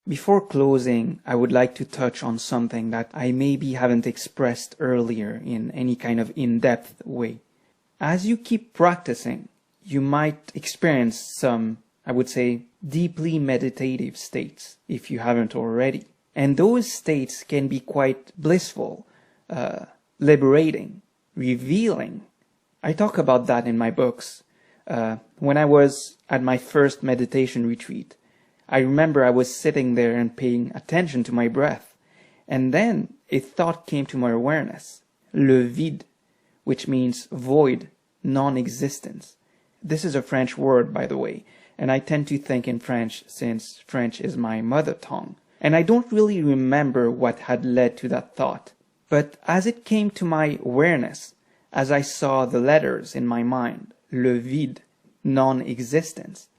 Before closing, I would like to touch on something that I maybe haven't expressed earlier in any kind of in-depth way. As you keep practicing, you might experience some, I would say, deeply meditative states, if you haven't already. And those states can be quite blissful, liberating, revealing. I talk about that in my books. When I was at my first meditation retreat, I remember I was sitting there and paying attention to my breath. And then a thought came to my awareness, le vide, which means void, non-existence. This is a French word, by the way, and I tend to think in French since French is my mother tongue. And I don't really remember what had led to that thought. But as it came to my awareness, as I saw the letters in my mind, le vide, non-existence,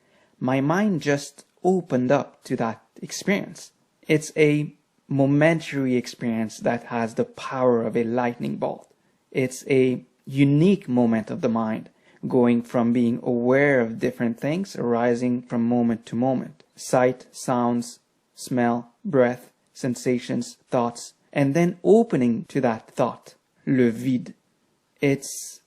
my mind just opened up to that experience. It's a momentary experience that has the power of a lightning bolt. It's a unique moment of the mind, going from being aware of different things arising from moment to moment. Sight, sounds, smell, breath, sensations, thoughts, and then opening to that thought, le vide. It's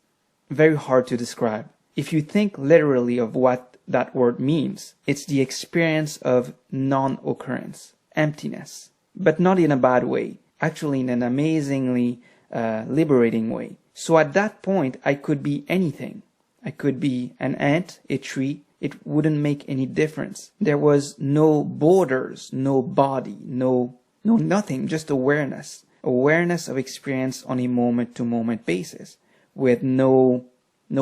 very hard to describe. If you think literally of what that word means, it's the experience of non-occurrence, emptiness, but not in a bad way, actually in an amazingly liberating way. So at that point, I could be anything. I could be an ant, a tree. It wouldn't make any difference. There was no borders, no body, no nothing, just awareness. Awareness of experience on a moment-to-moment basis, with no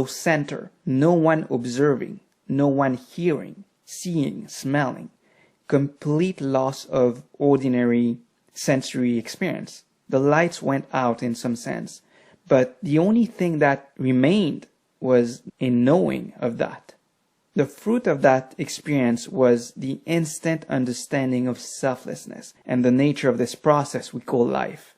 center, no one observing, no one hearing, seeing, smelling. Complete loss of ordinary sensory experience. The lights went out in some sense, but the only thing that remained was a knowing of that. The fruit of that experience was the instant understanding of selflessness and the nature of this process we call life.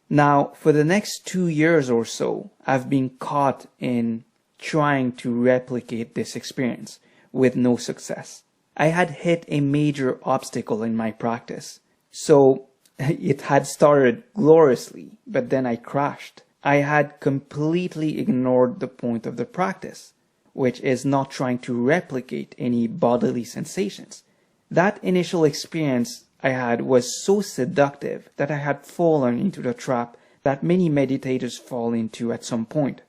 Now, for the next 2 years or so, I've been caught in trying to replicate this experience with no success. I had hit a major obstacle in my practice. So it had started gloriously, but then I crashed. I had completely ignored the point of the practice, which is not trying to replicate any bodily sensations. That initial experience I had was so seductive that I had fallen into the trap that many meditators fall into at some point.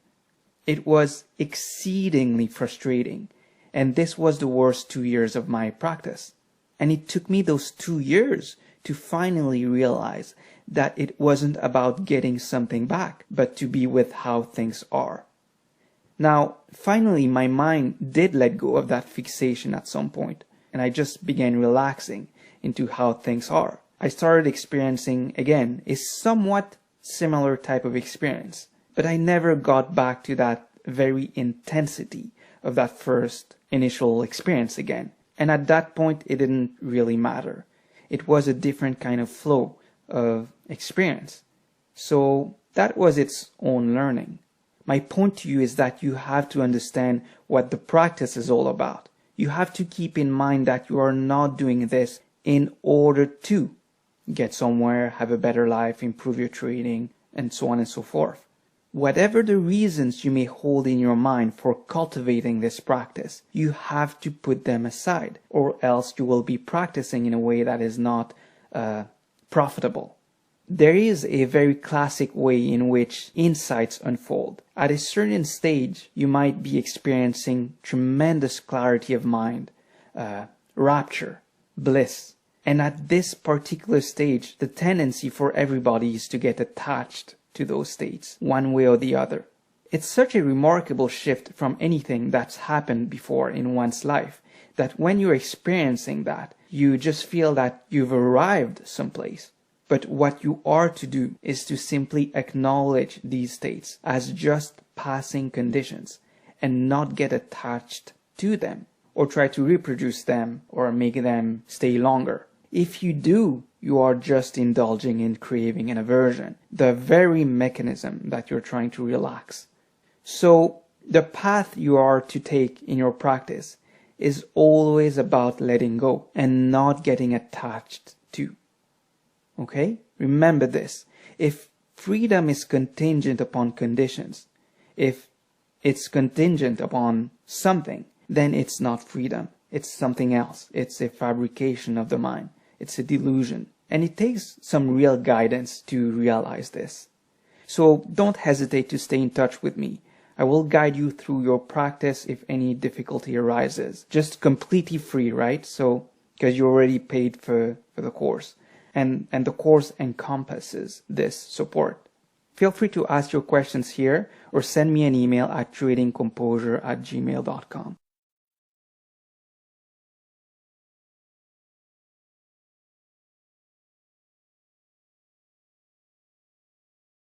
It was exceedingly frustrating, and this was the worst 2 years of my practice. And it took me those 2 years to finally realize that it wasn't about getting something back, but to be with how things are. Now, finally, my mind did let go of that fixation at some point, and I just began relaxing into how things are. I started experiencing, again, a somewhat similar type of experience, but I never got back to that very intensity of that first initial experience again. And at that point, it didn't really matter. It was a different kind of flow of experience. So that was its own learning. My point to you is that you have to understand what the practice is all about. You have to keep in mind that you are not doing this in order to get somewhere, have a better life, improve your trading, and so on and so forth. Whatever the reasons you may hold in your mind for cultivating this practice, you have to put them aside, or else you will be practicing in a way that is not profitable. There is a very classic way in which insights unfold. At a certain stage, you might be experiencing tremendous clarity of mind, rapture, bliss. And at this particular stage, the tendency for everybody is to get attached to those states, one way or the other. It's such a remarkable shift from anything that's happened before in one's life, that when you're experiencing that, you just feel that you've arrived someplace. But what you are to do is to simply acknowledge these states as just passing conditions and not get attached to them or try to reproduce them or make them stay longer. If you do, you are just indulging in craving and aversion, the very mechanism that you're trying to relax. So the path you are to take in your practice is always about letting go and not getting attached to. Okay? Remember this. If freedom is contingent upon conditions, if it's contingent upon something, then it's not freedom. It's something else. It's a fabrication of the mind. It's a delusion. And it takes some real guidance to realize this. So don't hesitate to stay in touch with me. I will guide you through your practice if any difficulty arises. Just completely free, right? So, because you already paid for the course. And the course encompasses this support. Feel free to ask your questions here or send me an email at creatingcomposure@gmail.com.